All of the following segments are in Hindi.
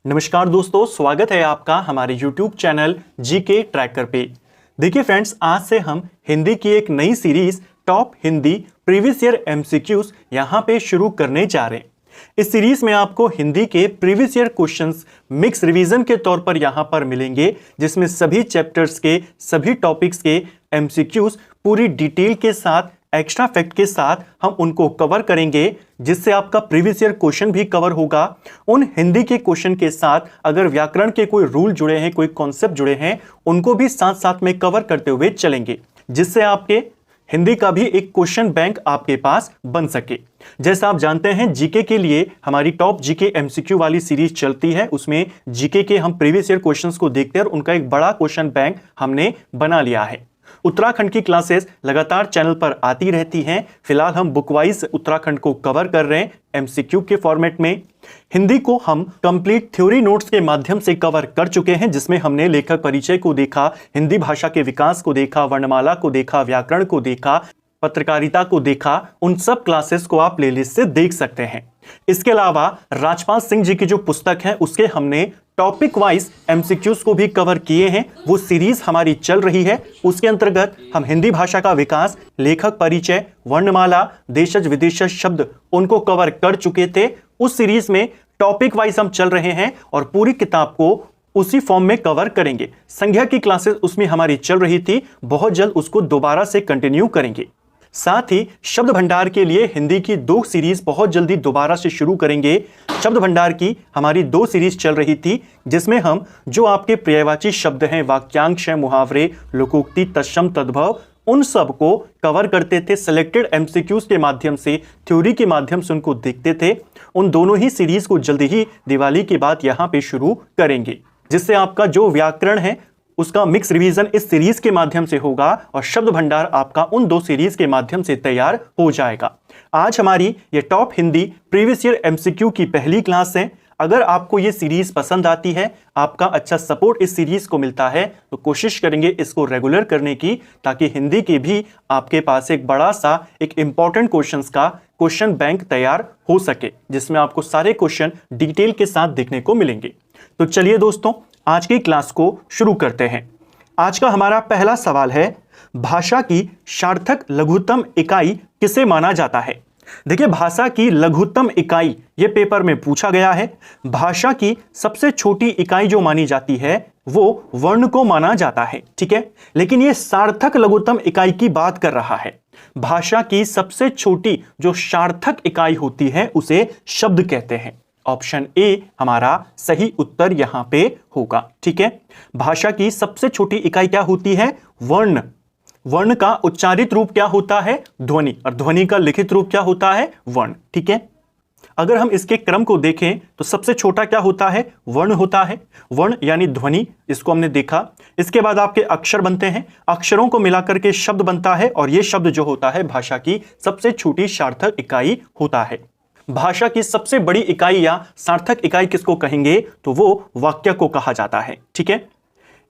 नमस्कार दोस्तों, स्वागत है आपका हमारे YouTube चैनल जीके ट्रैकर पे। देखिए फ्रेंड्स, आज से हम हिंदी की एक नई series top Hindi previous year MCQs यहाँ पे शुरू करने जा रहे हैं। इस सीरीज में आपको हिंदी के previous year questions mix revision के तौर पर यहाँ पर मिलेंगे, जिसमें सभी चैप्टर्स के सभी टॉपिक्स के एमसीक्यूज पूरी डिटेल के साथ, एक्स्ट्रा फैक्ट के साथ हम उनको कवर करेंगे, जिससे आपका प्रीवियस ईयर क्वेश्चन भी कवर होगा। उन हिंदी के क्वेश्चन के साथ अगर व्याकरण के कोई रूल जुड़े हैं, कोई कॉन्सेप्ट जुड़े हैं, उनको भी साथ साथ में कवर करते हुए चलेंगे, जिससे आपके हिंदी का भी एक क्वेश्चन बैंक आपके पास बन सके। जैसा आप जानते हैं, जीके के लिए हमारी टॉप जीके एमसीक्यू वाली सीरीज चलती है। उसमें जीके के हम प्रीवियस ईयर क्वेश्चंस को देखते हैं और उनका एक बड़ा क्वेश्चन बैंक हमने बना लिया है। उत्तराखंड की क्लासेस लगातार चैनल पर आती रहती हैं। फिलहाल हम बुकवाइज उत्तराखंड को कवर कर रहे हैं एमसीक्यू के फॉर्मेट में। हिंदी को हम कंप्लीट थ्योरी नोट्स के माध्यम से कवर कर चुके हैं, जिसमें हमने लेखक परिचय को देखा, हिंदी भाषा के विकास को देखा, वर्णमाला को देखा, व्याकरण को देखा, पत्रकारिता को देखा। उन सब क्लासेस को आप प्लेलिस्ट से देख सकते हैं। इसके अलावा राजपाल सिंह जी की जो पुस्तक है, उसके हमने टॉपिक वाइज एमसीक्यूज को भी कवर किए हैं। वो सीरीज हमारी चल रही है। उसके अंतर्गत हम हिंदी भाषा का विकास, लेखक परिचय, वर्णमाला, देशज विदेशज शब्द, उनको कवर कर चुके थे। उस सीरीज में टॉपिक वाइज हम चल रहे हैं और पूरी किताब को उसी फॉर्म में कवर करेंगे। संज्ञा की क्लासेस उसमें हमारी चल रही थी, बहुत जल्द उसको दोबारा से कंटिन्यू करेंगे। साथ ही शब्द भंडार के लिए हिंदी की 2 सीरीज बहुत जल्दी दोबारा से शुरू करेंगे। शब्द भंडार की हमारी 2 सीरीज चल रही थी, जिसमें हम जो आपके पर्यायवाची शब्द हैं, वाक्यांश हैं, मुहावरे, लोकोक्ति, तत्सम, तद्भव, उन सब को कवर करते थे। सिलेक्टेड एमसीक्यूज के माध्यम से, थ्योरी के माध्यम से उनको देखते थे। उन दोनों ही सीरीज को जल्दी ही दिवाली के बाद यहाँ पे शुरू करेंगे, जिससे आपका जो व्याकरण है उसका मिक्स रिवीजन इस सीरीज के माध्यम से होगा और शब्द भंडार आपका उन 2 सीरीज के माध्यम से तैयार हो जाएगा। आज हमारी ये top Hindi previous year MCQ की पहली क्लास है। अगर आपको ये सीरीज पसंद आती है, आपका अच्छा सपोर्ट इस सीरीज को मिलता है, तो कोशिश करेंगे इसको रेगुलर करने की, ताकि हिंदी के भी आपके पास एक बड़ा सा एक इंपॉर्टेंट क्वेश्चंस का क्वेश्चन बैंक तैयार हो सके, जिसमें आपको सारे क्वेश्चन डिटेल के साथ देखने को मिलेंगे। तो चलिए दोस्तों, आज की क्लास को शुरू करते हैं। आज का हमारा पहला सवाल है, भाषा की सार्थक लघुत्तम इकाई किसे माना जाता है? देखिए, भाषा की लघुत्तम इकाई ये पेपर में पूछा गया है। भाषा की सबसे छोटी इकाई जो मानी जाती है वो वर्ण को माना जाता है, ठीक है। लेकिन ये सार्थक लघुत्तम इकाई की बात कर रहा है। भाषा की सबसे छोटी जो सार्थक इकाई होती है उसे शब्द कहते हैं। ऑप्शन ए हमारा सही उत्तर यहां पे होगा, ठीक है। भाषा की सबसे छोटी इकाई क्या होती है? वर्ण। वर्ण का उच्चारित रूप क्या होता है? ध्वनि। और ध्वनि का लिखित रूप क्या होता है? वर्ण, ठीक है। अगर हम इसके क्रम को देखें तो सबसे छोटा क्या होता है? वर्ण होता है। वर्ण यानी ध्वनि, इसको हमने देखा। इसके बाद आपके अक्षर बनते हैं, अक्षरों को मिलाकर के शब्द बनता है, और यह शब्द जो होता है भाषा की सबसे छोटी सार्थक इकाई होता है। भाषा की सबसे बड़ी इकाई या सार्थक इकाई किसको कहेंगे? तो वो वाक्य को कहा जाता है, ठीक है।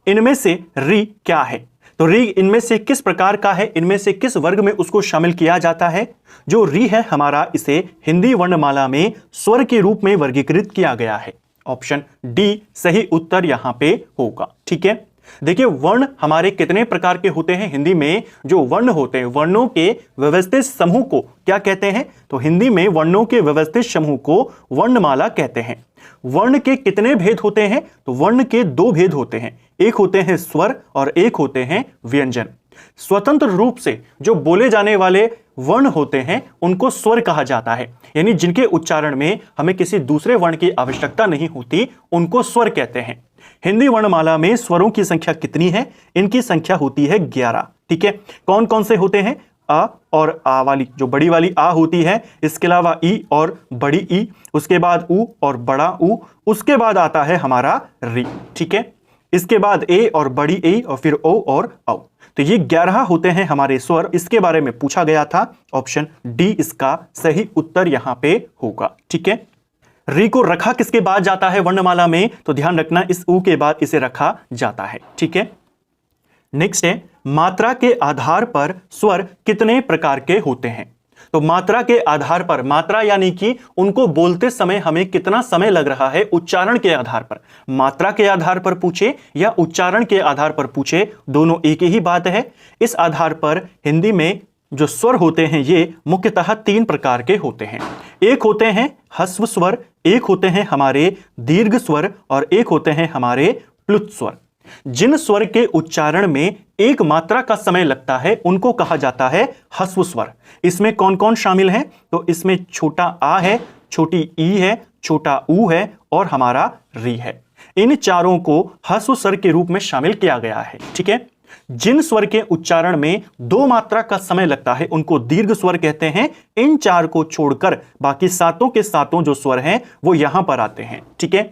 इनमें से री क्या है? तो री इनमें से किस प्रकार का है? इनमें से किस वर्ग में उसको शामिल किया जाता है? जो री है हमारा, इसे हिंदी वर्णमाला में स्वर के रूप में वर्गीकृत किया गया है। ऑप्शन डी सही उत्तर यहां पे होगा, ठीक है। देखिए, वर्ण हमारे कितने प्रकार के होते हैं? हिंदी में जो वर्ण होते हैं, वर्णों के व्यवस्थित समूह को क्या कहते हैं? तो हिंदी में वर्णों के व्यवस्थित समूह को वर्णमाला कहते हैं। वर्ण के कितने भेद होते हैं? तो वर्ण के 2 भेद होते हैं। एक होते हैं स्वर और एक होते हैं व्यंजन। स्वतंत्र रूप से जो बोले जाने वाले वर्ण होते हैं उनको स्वर कहा जाता है, यानी जिनके उच्चारण में हमें किसी दूसरे वर्ण की आवश्यकता नहीं होती, उनको स्वर कहते हैं। हिंदी वर्णमाला में स्वरों की संख्या कितनी है? इनकी संख्या होती है 11, ठीक है। कौन कौन से होते हैं? अ और आ वाली, जो बड़ी वाली आ होती है, इसके अलावा ई और बड़ी ई, उसके बाद ऊ और बड़ा ऊ, उसके बाद आता है हमारा री, ठीक है। इसके बाद ए और बड़ी ए, और फिर ओ और औ। तो ये 11 होते हैं हमारे स्वर। इसके बारे में पूछा गया था। ऑप्शन डी इसका सही उत्तर यहां पे होगा, ठीक है। री को रखा किसके बाद जाता है वर्णमाला में? तो ध्यान रखना, इस ऊ के बाद इसे रखा जाता है, ठीक है। नेक्स्ट है, मात्रा के आधार पर स्वर कितने प्रकार के होते हैं? तो मात्रा के आधार पर, मात्रा यानी कि उनको बोलते समय हमें कितना समय लग रहा है, उच्चारण के आधार पर, मात्रा के आधार पर पूछे या उच्चारण के आधार पर पूछे, दोनों एक ही बात है। इस आधार पर हिंदी में जो स्वर होते हैं ये मुख्यतः 3 प्रकार के होते हैं। एक होते हैं ह्रस्व स्वर, एक होते हैं हमारे दीर्घ स्वर और एक होते हैं हमारे प्लुत स्वर। जिन स्वर के उच्चारण में एक मात्रा का समय लगता है उनको कहा जाता है ह्रस्व स्वर। इसमें कौन कौन शामिल है? तो इसमें छोटा आ है, छोटी ई है, छोटा ऊ है और हमारा री है। इन चारों को ह्रस्व स्वर के रूप में शामिल किया गया है। ठीक है। जिन स्वर के उच्चारण में 2 मात्रा का समय लगता है उनको दीर्घ स्वर कहते हैं। इन 4 को छोड़कर बाकी 7 के 7 जो स्वर हैं वो यहां पर आते हैं। ठीक है।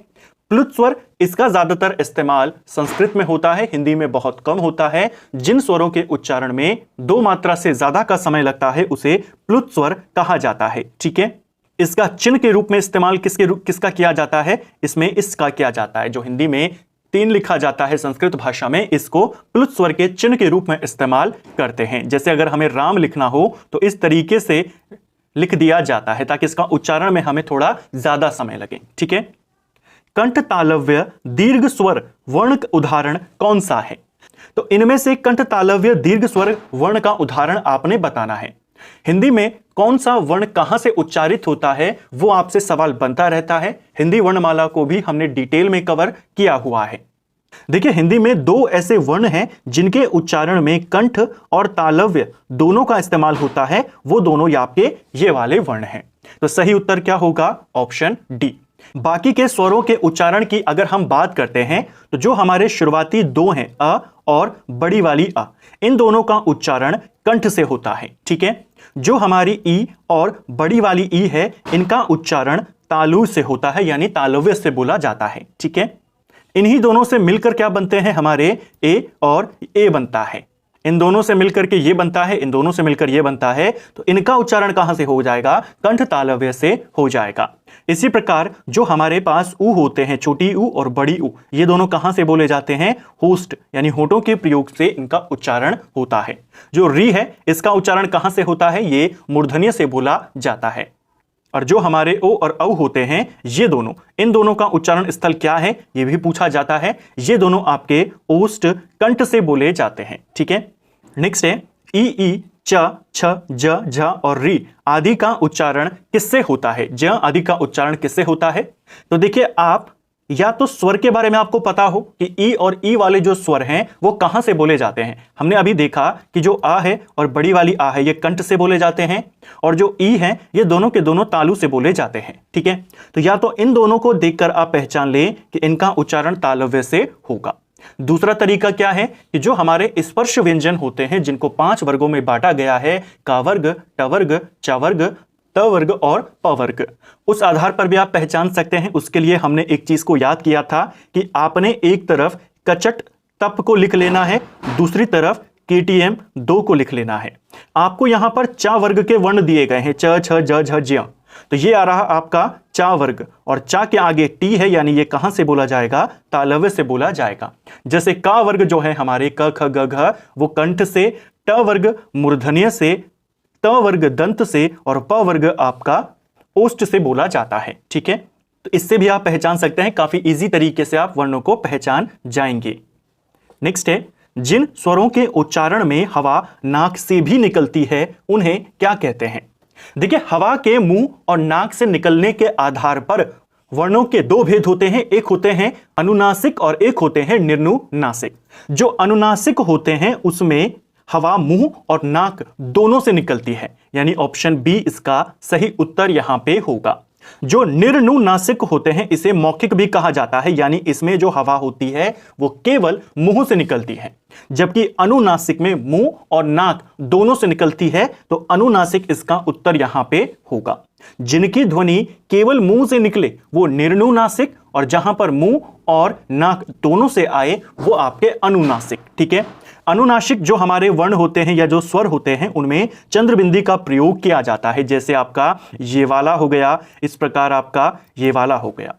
प्लुत स्वर, इसका ज्यादातर इस्तेमाल संस्कृत में होता है, हिंदी में बहुत कम होता है। जिन स्वरों के उच्चारण में 2 मात्रा से ज्यादा का समय लगता है उसे प्लुत स्वर कहा जाता है। ठीक है। इसका चिन्ह के रूप में इस्तेमाल किसका किया जाता है? इसमें इसका किया जाता है। जो हिंदी में 3 लिखा जाता है, संस्कृत भाषा में इसको प्लुत स्वर के चिन्ह के रूप में इस्तेमाल करते हैं। जैसे अगर हमें राम लिखना हो तो इस तरीके से लिख दिया जाता है ताकि इसका उच्चारण में हमें थोड़ा ज्यादा समय लगे। ठीक है। कंठ तालव्य दीर्घ स्वर वर्ण का उदाहरण कौन सा है? तो इनमें से कंठ तालव्य दीर्घ स्वर वर्ण का उदाहरण आपने बताना है। हिंदी में कौन सा वर्ण कहां से उच्चारित होता है वो आपसे सवाल बनता रहता है। हिंदी वर्णमाला को भी हमने डिटेल में कवर किया हुआ है। देखिए, हिंदी में 2 ऐसे वर्ण हैं जिनके उच्चारण में कंठ और तालव्य दोनों का इस्तेमाल होता है। वो दोनों आपके ये वाले वर्ण हैं। तो सही उत्तर क्या होगा? Option D. बाकी के स्वरों के उच्चारण की अगर हम बात करते हैं तो जो हमारे शुरुआती 2 हैं अ और बड़ी वाली अ, इन दोनों का उच्चारण कंठ से होता है। ठीक है। जो हमारी ई और बड़ी वाली ई है इनका उच्चारण तालु से होता है, यानी तालव्य से बोला जाता है। ठीक है। इन्हीं दोनों से मिलकर क्या बनते हैं? हमारे ए और ए बनता है। इन दोनों से मिलकर के ये बनता है, इन दोनों से मिलकर ये बनता है। तो इनका उच्चारण कहां से हो जाएगा? कंठ तालव्य से हो जाएगा। इसी प्रकार जो हमारे पास ऊ होते हैं, छोटी ऊ और बड़ी ऊ, ये दोनों कहां से बोले जाते हैं? होस्ट यानी होठों के प्रयोग से इनका उच्चारण होता है। जो री है इसका उच्चारण कहां से होता है? ये मूर्धन्य से बोला जाता है। और जो हमारे ओ और औ होते हैं ये दोनों, इन दोनों का उच्चारण स्थल क्या है ये भी पूछा जाता है। ये दोनों आपके ओष्ठ कंठ से बोले जाते हैं। ठीक है। नेक्स्ट है ई च छ ज झ और री आदि का उच्चारण किससे होता है? ज आदि का उच्चारण किससे होता है? तो देखिए, आप या तो स्वर के बारे में आपको पता हो कि ई और ई वाले जो स्वर हैं वो कहां से बोले जाते हैं। हमने अभी देखा कि जो आ है और बड़ी वाली आ है ये कंठ से बोले जाते हैं और जो ई है ये दोनों के दोनों तालु से बोले जाते हैं। ठीक है। तो या तो इन दोनों को देखकर आप पहचान लें कि इनका उच्चारण तालव्य से होगा। दूसरा तरीका क्या है कि जो हमारे स्पर्श व्यंजन होते हैं जिनको 5 वर्गों में बांटा गया है, का वर्ग, ट वर्ग, च वर्ग, त वर्ग और प वर्ग, उस आधार पर भी आप पहचान सकते हैं। उसके लिए हमने एक चीज को याद किया था कि आपने एक तरफ कचट तप को लिख लेना है, दूसरी तरफ KTM 2 को लिख लेना है। आपको यहां पर चा वर्ग के वर्ण दिए गए हैं, च छ ज झ ज्य, तो ये आ रहा आपका चा वर्ग और चा के आगे टी है, यानी ये कहां से बोला जाएगा? तालव्य से बोला जाएगा। जैसे का वर्ग जो है हमारे क ख ग घ वो कंठ से, ट वर्ग मूर्धन्य से, त वर्ग दंत से और प वर्ग आपका ओष्ठ से बोला जाता है। ठीक है। तो इससे भी आप पहचान सकते हैं, काफी इजी तरीके से आप वर्णों को पहचान जाएंगे। नेक्स्ट है जिन स्वरों के उच्चारण में हवा नाक से भी निकलती है उन्हें क्या कहते हैं? देखिए, हवा के मुंह और नाक से निकलने के आधार पर वर्णों के 2 भेद होते हैं। एक होते हैं अनुनासिक और एक होते हैं निर्नुनासिक। जो अनुनासिक होते हैं उसमें हवा मुंह और नाक दोनों से निकलती है, यानी ऑप्शन बी इसका सही उत्तर यहां पे होगा। जो निर्नुनासिक होते हैं इसे मौखिक भी कहा जाता है, यानी इसमें जो हवा होती है वो केवल मुंह से निकलती है, जबकि अनुनासिक में मुंह और नाक दोनों से निकलती है। तो अनुनासिक इसका उत्तर यहां पे होगा। जिनकी ध्वनि केवल मुंह से निकले वो निर्नुनासिक और जहां पर मुंह और नाक दोनों से आए वो आपके अनुनासिक। ठीक है। अनुनासिक जो हमारे वर्ण होते हैं या जो स्वर होते हैं उनमें चंद्र बिंदी का प्रयोग किया जाता है। जैसे आपका ये वाला हो गया, इस प्रकार आपका ये वाला हो गया।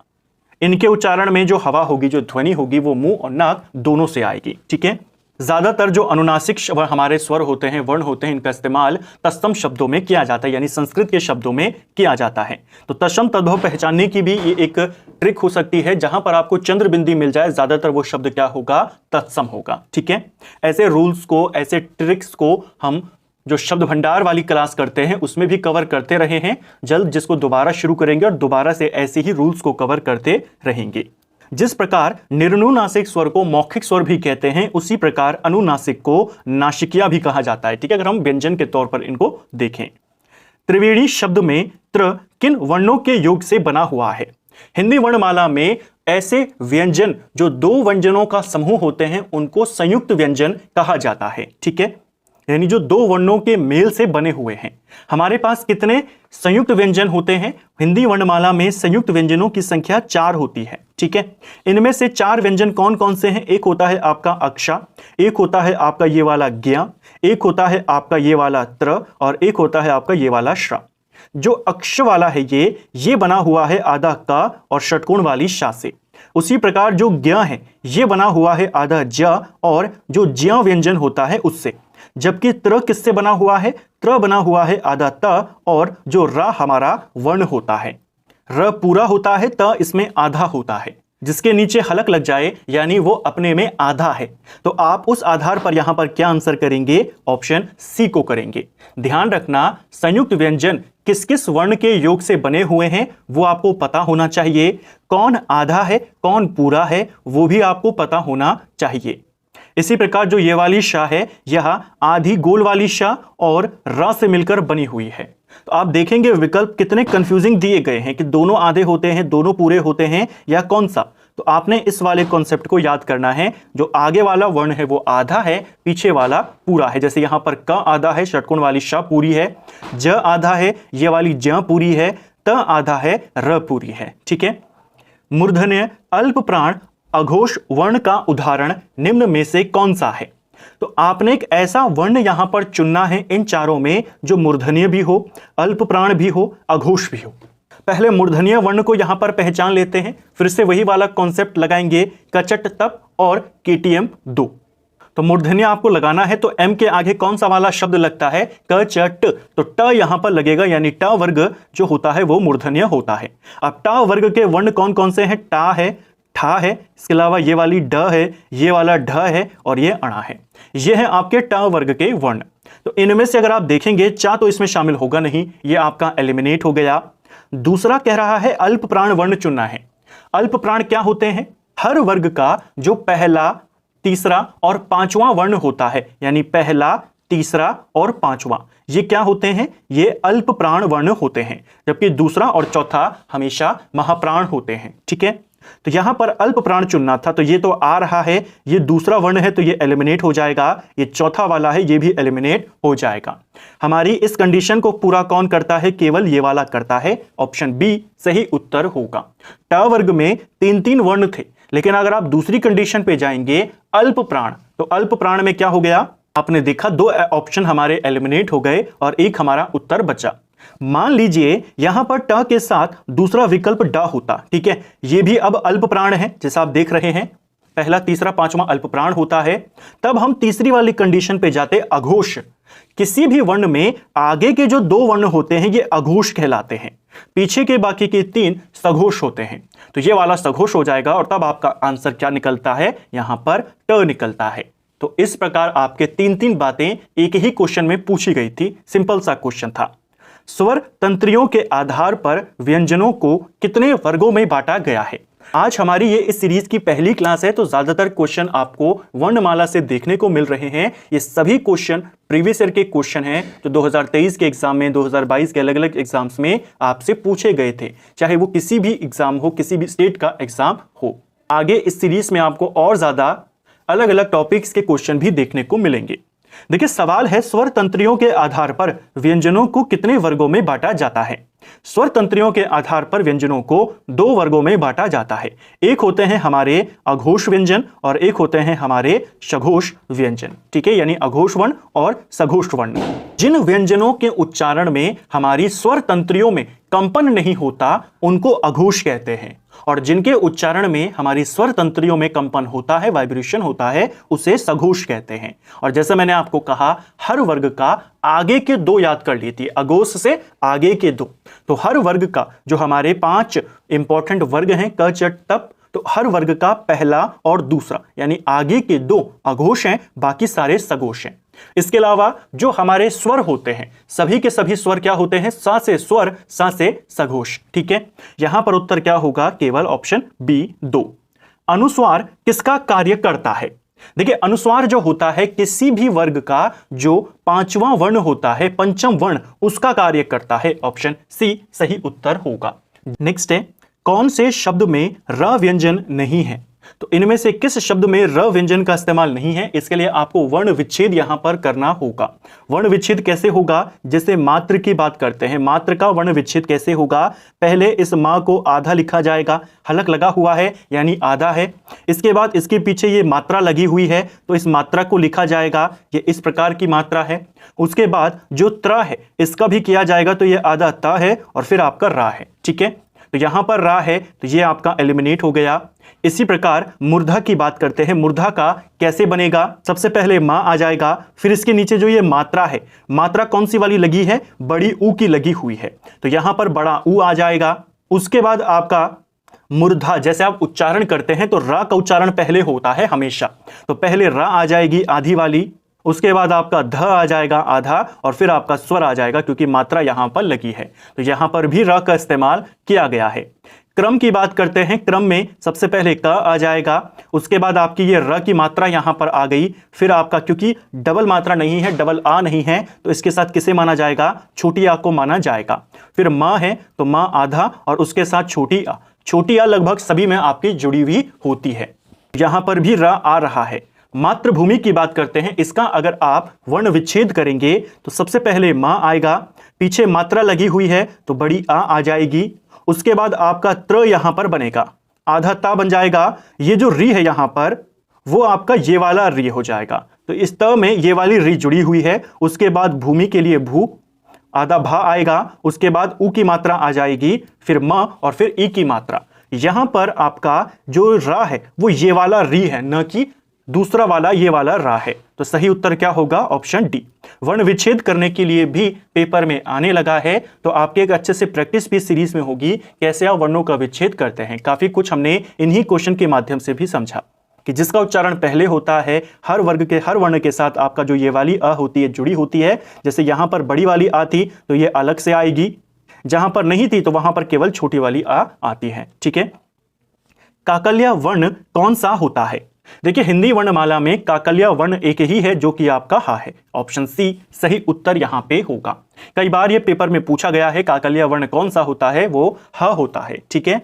इनके उच्चारण में जो हवा होगी, जो ध्वनि होगी वो मुंह और नाक दोनों से आएगी। ठीक है। ज्यादातर जो अनुनासिक हमारे स्वर होते हैं, वर्ण होते हैं, इनका इस्तेमाल तत्सम शब्दों में किया जाता है, यानी संस्कृत के शब्दों में किया जाता है। तो तत्सम तद्भव पहचानने की भी ये एक ट्रिक हो सकती है, जहां पर आपको चंद्र बिंदी मिल जाए, ज्यादातर वो शब्द क्या होगा, तत्सम होगा। ठीक है, ऐसे रूल्स को, ऐसे ट्रिक्स को हम जो शब्द भंडार वाली क्लास करते हैं उसमें भी कवर करते रहे हैं, जल्द जिसको दोबारा शुरू करेंगे और दोबारा से ऐसे ही रूल्स को कवर करते रहेंगे। जिस प्रकार निर्नुनासिक स्वर को मौखिक स्वर भी कहते हैं, उसी प्रकार अनुनासिक को नासिकिया भी कहा जाता है। ठीक है, अगर हम व्यंजन के तौर पर इनको देखें। त्रिवेणी शब्द में त्र किन वर्णों के योग से बना हुआ है? हिंदी वर्णमाला में ऐसे व्यंजन जो दो व्यंजनों का समूह होते हैं उनको संयुक्त व्यंजन कहा जाता है। ठीक है, यानी जो दो वर्णों के मेल से बने हुए हैं। हमारे पास कितने संयुक्त व्यंजन होते हैं? हिंदी वर्णमाला में संयुक्त व्यंजनों की संख्या 4 होती है। ठीक है, इनमें से 4 व्यंजन कौन कौन से हैं? एक होता है आपका अक्षा, एक होता है आपका ये वाला ज्ञ, एक होता है आपका ये वाला त्र और एक होता है आपका ये वाला श्र। जो अक्ष वाला है ये बना हुआ है आधा क और षटकोण वाली शा से। उसी प्रकार जो ज्ञ है ये बना हुआ है आधा ज और जो ज्ञ व्यंजन होता है उससे। जबकि त्र किससे बना हुआ है? त्र बना हुआ है आधा त और जो र हमारा वर्ण होता है। र पूरा होता है, त इसमें आधा होता है। जिसके नीचे हलक लग जाए यानी वो अपने में आधा है। तो आप उस आधार पर यहां पर क्या आंसर करेंगे? ऑप्शन सी को करेंगे। ध्यान रखना, संयुक्त व्यंजन किस किस वर्ण के योग से बने हुए हैं वो आपको पता होना चाहिए। कौन आधा है, कौन पूरा है, वो भी आपको पता होना चाहिए। इसी प्रकार जो ये वाली शा है यह आधी गोल वाली शा और र से मिलकर बनी हुई है। तो आप देखेंगे विकल्प कितने कंफ्यूजिंग दिए गए हैं कि दोनों आधे होते हैं, दोनों पूरे होते हैं या कौन सा। तो आपने इस वाले कॉन्सेप्ट को याद करना है, जो आगे वाला वर्ण है वो आधा है, पीछे वाला पूरा है। जैसे यहां पर क आधा है, षटकोण वाली श पूरी है, ज आधा है, ये वाली ज पूरी है, त आधा है, र पूरी है। ठीक है, मूर्धन्य अल्प प्राण अघोष वर्ण का उदाहरण निम्न में से कौन सा है? तो आपने एक ऐसा वर्ण यहां पर चुनना है इन चारों में जो मूर्धन्य भी हो, अल्प प्राण भी हो, अघोष भी हो। पहले मूर्धन्य वर्ण को यहां पर पहचान लेते हैं, फिर से वही वाला कॉन्सेप्ट लगाएंगे, कचट तप और केटीएम 2। तो मूर्धन्य आपको लगाना है तो एम के आगे कौन सा वाला शब्द लगता है? क च ट। तो ट यहां पर लगेगा, यानी ट वर्ग जो होता है वो मूर्धन्य होता है। अब ट वर्ग के वर्ण कौन कौन से हैं? टा है, ठा है, इसके अलावा ये वाली ड है, ये वाला ढ है और ये अणा है। ये है आपके ट वर्ग के वर्ण। तो इनमें से अगर आप देखेंगे चा तो इसमें शामिल होगा नहीं, ये आपका एलिमिनेट हो गया। दूसरा कह रहा है अल्प प्राण वर्ण चुनना है। अल्प प्राण क्या होते हैं? हर वर्ग का जो पहला, तीसरा और पांचवा वर्ण होता है, यानी पहला, तीसरा और पांचवा, ये क्या होते हैं? ये अल्प प्राण वर्ण होते हैं। जबकि दूसरा और चौथा हमेशा महाप्राण होते हैं। ठीक है, तो यहां पर अल्प प्राण चुनना था, तो ये तो आ रहा है, ये दूसरा वर्ण है तो ये एलिमिनेट हो जाएगा, ये चौथा वाला है ये भी एलिमिनेट हो जाएगा। हमारी इस कंडीशन को पूरा कौन करता है? केवल ये वाला करता है। ऑप्शन बी सही उत्तर होगा। ट वर्ग में 3-3 वर्ण थे, लेकिन अगर आप दूसरी कंडीशन पे जाएंगे अल्प प्राण, तो अल्प प्राण में क्या हो गया? आपने देखा 2 ऑप्शन हमारे एलिमिनेट हो गए और एक हमारा उत्तर बचा। मान लीजिए यहां पर ट के साथ दूसरा विकल्प ड होता। ठीक है, ये भी अब अल्प प्राण है, जैसा आप देख रहे हैं, पहला, तीसरा, पांचवा अल्प प्राण होता है। तब हम तीसरी वाली कंडीशन पे जाते, अघोष। किसी भी वर्ण में आगे के जो 2 वर्ण होते हैं ये अघोष कहलाते हैं, पीछे के बाकी के 3 सघोष होते हैं। तो ये वाला सघोष हो जाएगा और तब आपका आंसर क्या निकलता है? यहां पर ट निकलता है। तो इस प्रकार आपके 3-3 बातें एक ही क्वेश्चन में पूछी गई थी, सिंपल सा क्वेश्चन था। स्वर तंत्रियों के आधार पर व्यंजनों को कितने वर्गों में बांटा गया है? आज हमारी ये इस सीरीज की पहली क्लास है, तो ज्यादातर क्वेश्चन आपको वर्णमाला से देखने को मिल रहे हैं। ये सभी क्वेश्चन प्रीवियस ईयर के क्वेश्चन हैं जो 2023 के एग्जाम में, 2022 के अलग अलग एग्जाम्स में आपसे पूछे गए थे, चाहे वो किसी भी एग्जाम हो, किसी भी स्टेट का एग्जाम हो। आगे इस सीरीज में आपको और ज्यादा अलग अलग टॉपिक्स के क्वेश्चन भी देखने को मिलेंगे। देखिए, सवाल है स्वर तंत्रियों के आधार पर व्यंजनों को कितने वर्गों में बांटा जाता है? स्वर तंत्रियों के आधार पर व्यंजनों को 2 वर्गों में बांटा जाता है। एक होते हैं हमारे अघोष व्यंजन और एक होते हैं हमारे सघोष व्यंजन। ठीक है, यानी अघोष वर्ण और सघोष वर्ण। जिन व्यंजनों के उच्चारण में हमारी स्वर तंत्रियों में कंपन नहीं होता उनको अघोष कहते हैं। और जिनके उच्चारण में हमारी स्वर तंत्रियों में कंपन होता है, वाइब्रेशन होता है, उसे सघोष कहते हैं। और जैसे मैंने आपको कहा, हर वर्ग का आगे के 2 याद कर लीजिए, अघोष से आगे के 2। तो हर वर्ग का जो हमारे 5 इंपॉर्टेंट वर्ग हैं, क च टप, तो हर वर्ग का पहला और दूसरा यानी आगे के 2 अघोष हैं, बाकी सारे सघोष हैं। इसके अलावा जो हमारे स्वर होते हैं, सभी के सभी स्वर क्या होते हैं? सा से स्वर, सा से सघोष। ठीक है, यहां पर उत्तर क्या होगा? केवल ऑप्शन बी 2। अनुस्वार किसका कार्य करता है? देखिए, अनुस्वार जो होता है किसी भी वर्ग का जो 5वां वर्ण होता है, पंचम वर्ण, उसका कार्य करता है। ऑप्शन सी सही उत्तर होगा। नेक्स्ट है, कौन से शब्द में र व्यंजन नहीं है? तो इनमें से किस शब्द में र व्यंजन का इस्तेमाल नहीं है? इसके लिए आपको वर्ण विच्छेद यहां पर करना होगा। वर्ण विच्छेद कैसे होगा? जैसे मात्र की बात करते हैं, मात्र का वर्ण विच्छेद कैसे होगा? पहले इस मां को आधा लिखा जाएगा, हलक लगा हुआ है यानी आधा है। इसके बाद इसके पीछे ये मात्रा लगी हुई है, तो इस मात्रा को लिखा जाएगा, ये इस प्रकार की मात्रा है। उसके बाद जो त्र है इसका भी किया जाएगा, तो ये आधा त है और फिर आपका रा है। ठीक है, तो यहां पर रा है तो ये आपका एलिमिनेट हो गया। इसी प्रकार मूर्धा की बात करते हैं, मूर्धा का कैसे बनेगा? सबसे पहले मां आ जाएगा, फिर इसके नीचे जो ये मात्रा है, मात्रा कौन सी वाली लगी है? बड़ी ऊ की लगी हुई है, तो यहां पर बड़ा ऊ आ जाएगा। उसके बाद आपका मूर्धा, जैसे आप उच्चारण करते हैं तो रा का उच्चारण पहले होता है हमेशा, तो पहले रा आ जाएगी आधी वाली, उसके बाद आपका ध आ जाएगा आधा, और फिर आपका स्वर आ जाएगा क्योंकि मात्रा यहां पर लगी है, तो यहां पर भी र का इस्तेमाल किया गया है। क्रम की बात करते हैं, क्रम में सबसे पहले क आ जाएगा, उसके बाद आपकी ये र की मात्रा यहां पर आ गई, फिर आपका क्योंकि डबल मात्रा नहीं है, डबल आ नहीं है, तो इसके साथ किसे माना जाएगा? छोटी आ को माना जाएगा। फिर मां है तो मां आधा और उसके साथ छोटी आ, छोटी आ लगभग सभी में आपकी जुड़ी हुई होती है, यहां पर भी र आ रहा है। मातृभूमि की बात करते हैं, इसका अगर आप वर्ण विच्छेद करेंगे तो सबसे पहले मां आएगा, पीछे मात्रा लगी हुई है तो बड़ी आ जाएगी, उसके बाद आपका त्र यहां पर बनेगा, आधा ता बन जाएगा, ये जो री है यहां पर वो आपका ये वाला री हो जाएगा, तो इस त में ये वाली री जुड़ी हुई है। उसके बाद भूमि के लिए भू, आधा भा आएगा, उसके बाद ऊ की मात्रा आ जाएगी, फिर म और फिर ई की मात्रा। यहां पर आपका जो रा है वो ये वाला री है, न कि दूसरा वाला ये वाला रा है, तो सही उत्तर क्या होगा? Option D. वर्ण विच्छेद करने के लिए भी पेपर में आने लगा है, तो आपके एक अच्छे से प्रैक्टिस भी सीरीज में होगी, कैसे आप वर्णों का विच्छेद करते हैं। काफी कुछ हमने इन्हीं क्वेश्चन के माध्यम से भी समझा कि जिसका उच्चारण पहले होता है, हर वर्ग के हर वर्ण के साथ आपका जो ये वाली अ होती है जुड़ी होती है। जैसे यहां पर बड़ी वाली आ थी तो ये अलग से आएगी, जहां पर नहीं थी तो वहां पर केवल छोटी वाली आ आती है। ठीक है, काकल्य वर्ण कौन सा होता है? देखिए, हिंदी वर्णमाला में काकल्य वर्ण एक ही है जो कि आपका हा है। ऑप्शन सी सही उत्तर यहां पे होगा। कई बार ये पेपर में पूछा गया है काकल्य वर्ण कौन सा होता है, वो ह होता है। ठीक है,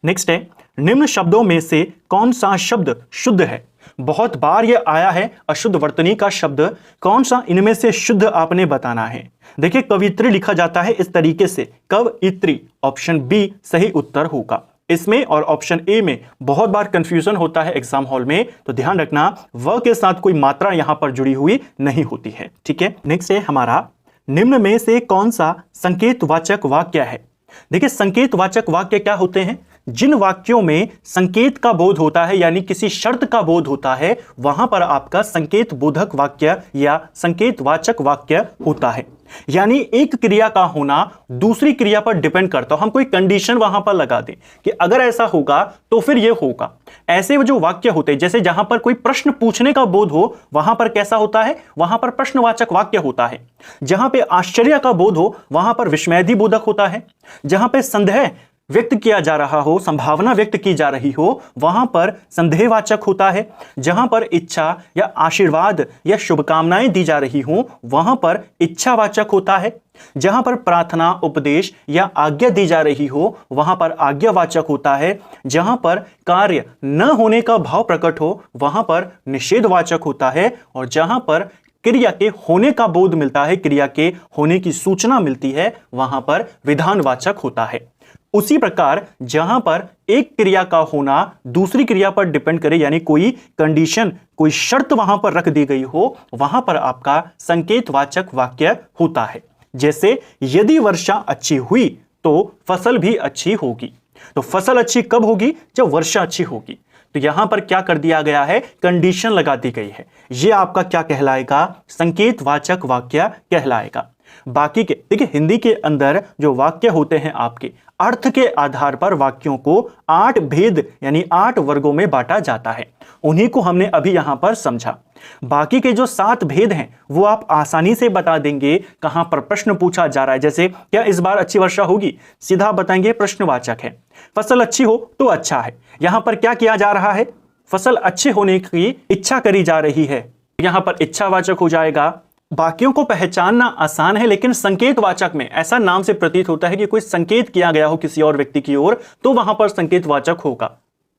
नेक्स्ट है, निम्न शब्दों में से कौन सा शब्द शुद्ध है? बहुत बार ये आया है अशुद्ध वर्तनी का शब्द, कौन सा इनमें से शुद्ध आपने बताना है। देखिए, कवित्री लिखा जाता है इस तरीके से, कवइत्री। ऑप्शन बी सही उत्तर होगा। इसमें और ऑप्शन ए में बहुत बार कंफ्यूजन होता है एग्जाम हॉल में, तो ध्यान रखना व के साथ कोई मात्रा यहां पर जुड़ी हुई नहीं होती है। ठीक है, नेक्स्ट है हमारा, निम्न में से कौन सा संकेतवाचक वाक्य है? देखिए, संकेतवाचक वाक्य क्या होते हैं? जिन वाक्यों में संकेत का बोध होता है यानी किसी शर्त का बोध होता है, वहां पर आपका संकेत बोधक वाक्य या संकेतवाचक वाक्य होता है। यानी एक क्रिया का होना दूसरी क्रिया पर डिपेंड करता हो, हम कोई कंडीशन वहां पर लगा दें कि अगर ऐसा होगा तो फिर यह होगा। ऐसे जो वाक्य होते हैं, जैसे जहां पर कोई प्रश्न पूछने का बोध हो, वहां पर कैसा होता है? वहां पर प्रश्नवाचक वाक्य होता है। जहां पे आश्चर्य का बोध हो, वहां पर विस्मयादि बोधक होता है। जहां पे संदेह व्यक्त किया जा रहा हो, संभावना व्यक्त की जा रही हो, वहां पर संदेहवाचक होता है। जहां पर इच्छा या आशीर्वाद या शुभकामनाएं दी जा रही हो, वहां पर इच्छावाचक होता है। जहां पर प्रार्थना, उपदेश या आज्ञा दी जा रही हो, वहां पर आज्ञावाचक होता है। जहां पर कार्य न होने का भाव प्रकट हो, वहां पर निषेधवाचक होता है। और जहां पर क्रिया के होने का बोध मिलता है, क्रिया के होने की सूचना मिलती है, वहां पर विधानवाचक होता है। उसी प्रकार जहां पर एक क्रिया का होना दूसरी क्रिया पर डिपेंड करे, यानी कोई कंडीशन, कोई शर्त वहां पर रख दी गई हो, वहां पर आपका संकेतवाचक वाक्य होता है। जैसे यदि वर्षा अच्छी हुई तो फसल भी अच्छी होगी। तो फसल अच्छी कब होगी? जब वर्षा अच्छी होगी। तो यहां पर क्या कर दिया गया है? कंडीशन लगा दी गई है। यह आपका क्या कहलाएगा? संकेतवाचक वाक्य कहलाएगा। बाकी के देखिए, हिंदी के अंदर जो वाक्य होते हैं आपके अर्थ के आधार पर वाक्यों को 8 भेद यानी 8 वर्गों में बांटा जाता है। उन्हीं को हमने अभी यहां पर समझा। बाकी के जो 7 भेद हैं वो आप आसानी से बता देंगे कहां पर प्रश्न पूछा जा रहा है। जैसे क्या इस बार अच्छी वर्षा होगी? सीधा बताएंगे प्रश्नवाचक है। फसल अच्छी हो तो अच्छा है। यहां पर क्या किया जा रहा है? फसल अच्छे होने की इच्छा करी जा रही है। यहां पर इच्छावाचक हो जाएगा। बाकियों को पहचानना आसान है, लेकिन संकेतवाचक में ऐसा नाम से प्रतीत होता है कि कोई संकेत किया गया हो किसी और व्यक्ति की ओर, तो वहां पर संकेतवाचक होगा।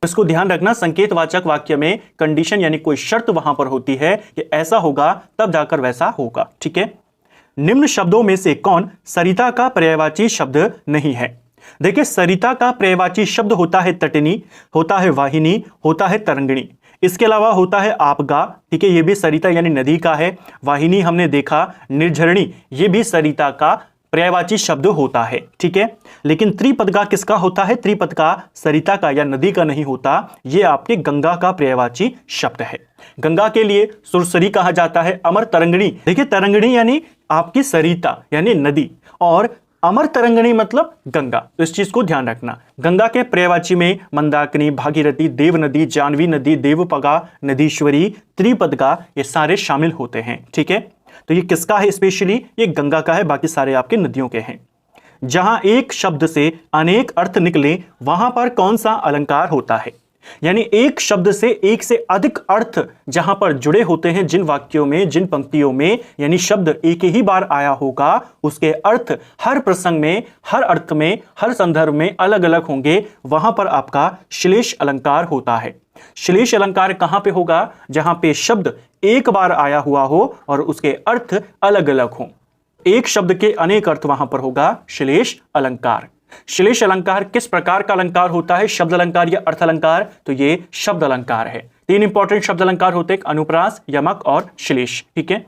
इसको ध्यान रखना, संकेतवाचक वाक्य में कंडीशन यानी कोई शर्त वहां पर होती है कि ऐसा होगा तब जाकर वैसा होगा। ठीक है। निम्न शब्दों में से कौन सरिता का पर्यायवाची शब्द नहीं है? देखिए, सरिता का पर्यायवाची शब्द होता है तटिनी, होता है वाहिनी, होता है तरंगिणी। इसके अलावा होता है आपगा। ठीक है, ये भी सरिता यानी नदी का है। वाहिनी हमने देखा, निर्झरणी ये भी सरिता का पर्यायवाची शब्द होता है। ठीक है, लेकिन त्रिपद का किसका होता है? त्रिपद का सरिता का या नदी का नहीं होता, ये आपके गंगा का पर्यायवाची शब्द है। गंगा के लिए सुरसरी कहा जाता है। अमर तरंगिणी, देखिए तरंगिणी यानी आपकी सरिता यानी नदी, और अमर तरंगिणी मतलब गंगा। तो इस चीज को ध्यान रखना। गंगा के पर्यायवाची में मंदाकिनी, भागीरथी, देव नदी, जानवी नदी, देवपगा, नदीश्वरी, त्रिपदगा ये सारे शामिल होते हैं। ठीक है, तो ये किसका है? स्पेशली ये गंगा का है, बाकी सारे आपके नदियों के हैं। जहां एक शब्द से अनेक अर्थ निकले वहां पर कौन सा अलंकार होता है? यानी एक शब्द से एक से अधिक अर्थ जहां पर जुड़े होते हैं, जिन वाक्यों में, जिन पंक्तियों में यानी शब्द एक ही बार आया होगा, उसके अर्थ हर प्रसंग में, हर अर्थ में, हर संदर्भ में अलग अलग होंगे, वहां पर आपका श्लेष अलंकार होता है। श्लेष अलंकार कहां पे होगा? जहां पे शब्द एक बार आया हुआ हो और उसके अर्थ अलग अलग हों। एक शब्द के अनेक अर्थ वहां पर होगा श्लेष अलंकार। श्लेष अलंकार किस प्रकार का अलंकार होता है? शब्द अलंकार या अर्थ अलंकार? तो ये शब्द अलंकार है। 3 इंपॉर्टेंट शब्द अलंकार होते हैं, अनुप्रास, यमक और श्लेष। ठीक है।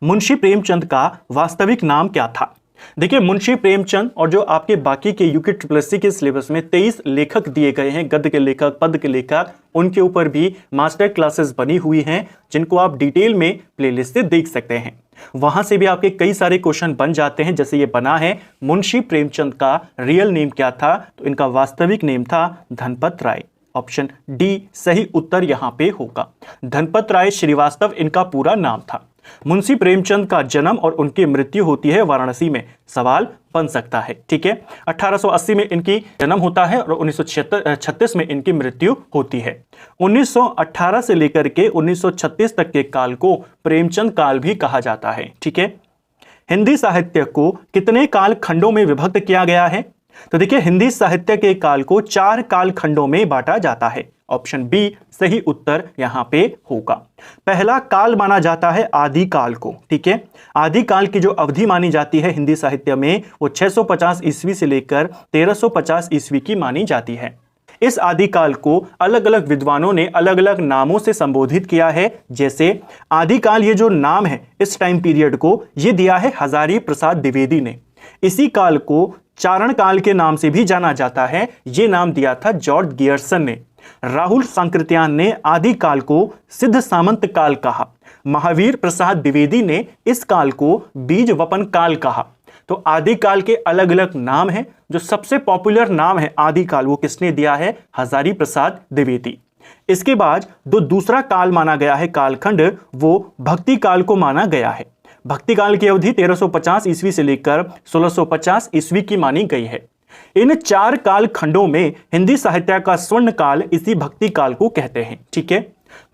मुंशी प्रेमचंद का वास्तविक नाम क्या था? देखिए, मुंशी प्रेमचंद और जो आपके बाकी के यूके ट्रिपल के सिलेबस में 23 लेखक दिए गए हैं, गद्य के लेखक, पद्य के लेखक, उनके ऊपर भी मास्टर क्लासेस बनी हुई हैं, जिनको आप डिटेल में प्लेलिस्ट से देख सकते हैं। वहां से भी आपके कई सारे क्वेश्चन बन जाते हैं। जैसे ये बना है, मुंशी प्रेमचंद का रियल नेम क्या था? तो इनका वास्तविक नेम था धनपत राय। ऑप्शन डी सही उत्तर यहां पे होगा। धनपत राय श्रीवास्तव इनका पूरा नाम था। मुंशी प्रेमचंद का जन्म और उनकी मृत्यु होती है वाराणसी में। सवाल बन सकता है। ठीक है, 1880 में इनकी जन्म होता है और 1936 में इनकी मृत्यु होती है। 1918 से लेकर के 1936 तक के काल को प्रेमचंद काल भी कहा जाता है। ठीक है। हिंदी साहित्य को कितने काल खंडों में विभक्त किया गया है? तो देखिए, हिंदी साहित्य के काल को 4 काल खंडों में बांटा जाता है। ऑप्शन बी सही उत्तर यहां पे होगा। पहला काल माना जाता है आदिकाल को। ठीक है, आदिकाल की जो अवधि मानी जाती है हिंदी साहित्य में, वो 650 ईस्वी से लेकर 1350 ईस्वी की मानी जाती है। इस आदिकाल को अलग अलग विद्वानों ने अलग अलग नामों से संबोधित किया है। जैसे आदिकाल, ये जो नाम है इस टाइम पीरियड को, ये दिया है हजारी प्रसाद द्विवेदी ने। इसी काल को चारण काल के नाम से भी जाना जाता है, ये नाम दिया था जॉर्ज गियर्सन ने। राहुल सांकृत्यान ने आदिकाल को सिद्ध सामंत काल कहा। महावीर प्रसाद द्विवेदी ने इस काल को बीज वपन काल कहा। तो आदिकाल के अलग अलग नाम हैं। जो सबसे पॉपुलर नाम है आदिकाल, वो किसने दिया है? हजारी प्रसाद द्विवेदी। इसके बाद जो दूसरा काल माना गया है कालखंड, वो भक्ति काल को माना गया है। भक्ति काल की अवधि 1350 ईस्वी से लेकर 1650 ईस्वी की मानी गई है। इन 4 काल खंडों में हिंदी साहित्य का स्वर्ण काल इसी भक्ति काल को कहते हैं। ठीक है।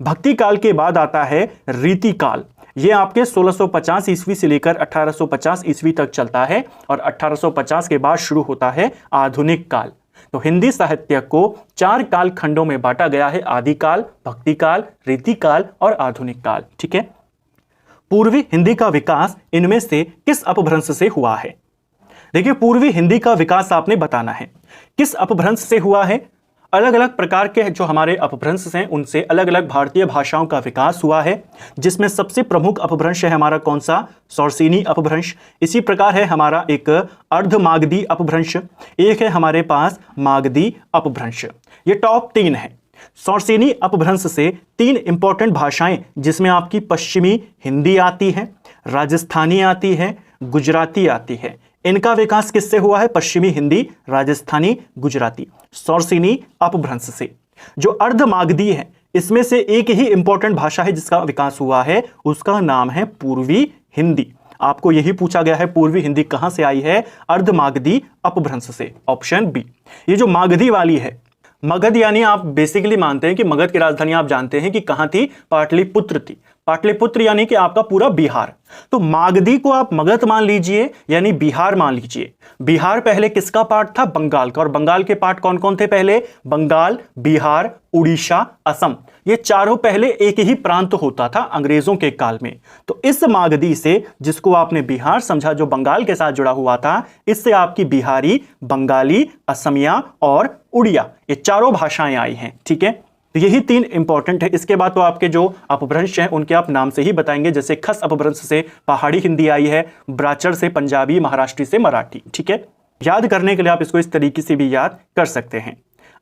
भक्ति काल के बाद आता है रीति काल। यह आपके 1650 ईस्वी से लेकर 1850 ईस्वी तक चलता है और 1850 के बाद शुरू होता है आधुनिक काल। तो हिंदी साहित्य को 4 काल खंडों में बांटा गया है, आदिकाल, भक्ति काल, रीति काल और आधुनिक काल। ठीक है। पूर्वी हिंदी का विकास इनमें से किस अपभ्रंश से हुआ है? देखिए, पूर्वी हिंदी का विकास आपने बताना है। किस अपभ्रंश से हुआ है? अलग अलग प्रकार के जो हमारे अपभ्रंश हैं उनसे अलग अलग भारतीय भाषाओं का विकास हुआ है, जिसमें सबसे प्रमुख अपभ्रंश है हमारा कौन सा, शौरसेनी अपभ्रंश। इसी प्रकार है हमारा एक अर्धमागधी अपभ्रंश, एक है हमारे पास मागधी अपभ्रंश। ये टॉप 3 है। शौरसेनी अपभ्रंश से 3 इंपॉर्टेंट भाषाएं जिसमें आपकी पश्चिमी हिंदी आती है, राजस्थानी आती है, गुजराती आती है। इनका विकास किससे हुआ है, पश्चिमी हिंदी, राजस्थानी, गुजराती, शौरसेनी अपभ्रंश से। जो अर्धमागधी है इसमें से एक ही इंपॉर्टेंट भाषा है जिसका विकास हुआ है, उसका नाम है पूर्वी हिंदी। आपको यही पूछा गया है पूर्वी हिंदी कहां से आई है, अर्धमागधी अपभ्रंश से, ऑप्शन बी। ये जो मागधी वाली है, मगध यानी आप बेसिकली मानते हैं कि मगध की राजधानी आप जानते हैं कि कहां थी, पाटलिपुत्र थी। पाटलिपुत्र यानी कि आपका पूरा बिहार। तो मागधी को आप मगध मान लीजिए यानी बिहार मान लीजिए। बिहार पहले किसका पार्ट था, बंगाल का। और बंगाल के पार्ट कौन कौन थे पहले, बंगाल, बिहार, उड़ीसा, असम। ये चारों पहले एक ही प्रांत होता था अंग्रेजों के काल में। तो इस मागधी से, जिसको आपने बिहार समझा, जो बंगाल के साथ जुड़ा हुआ था, इससे आपकी बिहारी, बंगाली, असमिया और उड़िया, ये चारों भाषाएं आई हैं। ठीक है, तो यही 3 इंपॉर्टेंट है। इसके बाद तो आपके जो अपभ्रंश हैं उनके आप नाम से ही बताएंगे। जैसे खस अपभ्रंश से पहाड़ी हिंदी आई है, ब्राचर से पंजाबी, महाराष्ट्री से मराठी। ठीक है, याद करने के लिए आप इसको इस तरीके से भी याद कर सकते हैं।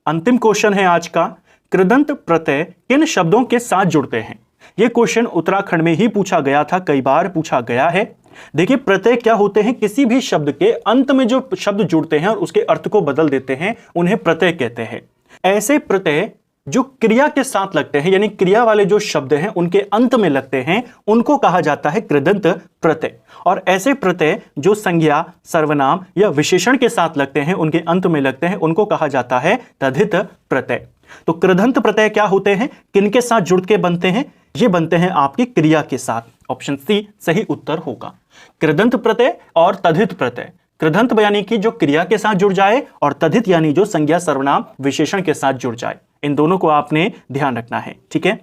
अंतिम क्वेश्चन है आज का, कृदंत प्रत्यय किन शब्दों के साथ जुड़ते हैं। यह क्वेश्चन उत्तराखंड में ही पूछा गया था, कई बार पूछा गया है। देखिए, प्रत्यय क्या होते हैं, किसी भी शब्द के अंत में जो शब्द जुड़ते हैं और उसके अर्थ को बदल देते हैं, उन्हें प्रत्यय कहते हैं। ऐसे प्रत्यय जो क्रिया के साथ लगते हैं, यानी क्रिया वाले जो शब्द हैं उनके अंत में लगते हैं, उनको कहा जाता है कृदंत प्रत्यय। और ऐसे प्रत्यय जो संज्ञा, सर्वनाम या विशेषण के साथ लगते हैं, उनके अंत में लगते हैं, उनको कहा जाता है तद्धित प्रत्यय। तो कृदंत प्रत्यय क्या होते हैं, किनके साथ जुड़ के बनते हैं, ये बनते हैं आपकी क्रिया के साथ। ऑप्शन सी सही उत्तर होगा, कृदंत प्रत्यय और तद्धित प्रत्यय। कृदंत यानी कि जो क्रिया के साथ जुड़ जाए, और तद्धित यानी जो संज्ञा, सर्वनाम, विशेषण के साथ जुड़ जाए। इन दोनों को आपने ध्यान रखना है। ठीक है,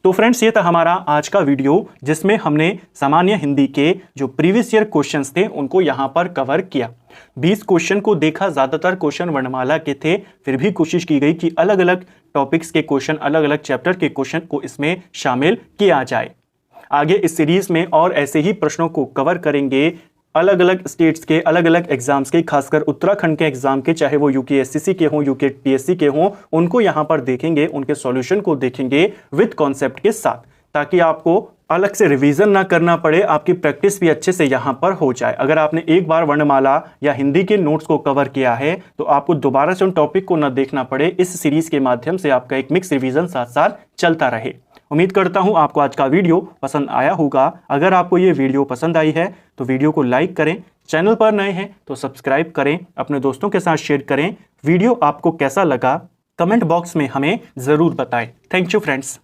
तो फ्रेंड्स ये था हमारा आज का वीडियो, जिसमें हमने सामान्य हिंदी के जो प्रीवियस ईयर क्वेश्चंस थे उनको यहां पर कवर किया। 20 क्वेश्चन को देखा, ज्यादातर क्वेश्चन वर्णमाला के थे, फिर भी कोशिश की गई कि अलग अलग टॉपिक्स के क्वेश्चन, अलग अलग चैप्टर के क्वेश्चन को इसमें शामिल किया जाए। आगे इस सीरीज में और ऐसे ही प्रश्नों को कवर करेंगे, अलग अलग स्टेट्स के, अलग अलग एग्जाम्स के, खासकर उत्तराखंड के एग्जाम के, चाहे वो यूकेएससीसी के हों, यूकेपीएससी के हों, उनको यहां पर देखेंगे, उनके सॉल्यूशन को देखेंगे विद कॉन्सेप्ट के साथ, ताकि आपको अलग से रिवीजन ना करना पड़े, आपकी प्रैक्टिस भी अच्छे से यहां पर हो जाए। अगर आपने एक बार वर्णमाला या हिंदी के नोट्स को कवर किया है तो आपको दोबारा से उन टॉपिक को ना देखना पड़े। इस सीरीज के माध्यम से आपका एक मिक्स रिवीजन साथ साथ चलता रहे। उम्मीद करता हूं आपको आज का वीडियो पसंद आया होगा। अगर आपको ये वीडियो पसंद आई है तो वीडियो को लाइक करें, चैनल पर नए हैं तो सब्सक्राइब करें, अपने दोस्तों के साथ शेयर करें। वीडियो आपको कैसा लगा कमेंट बॉक्स में हमें जरूर बताएं। Thank you friends.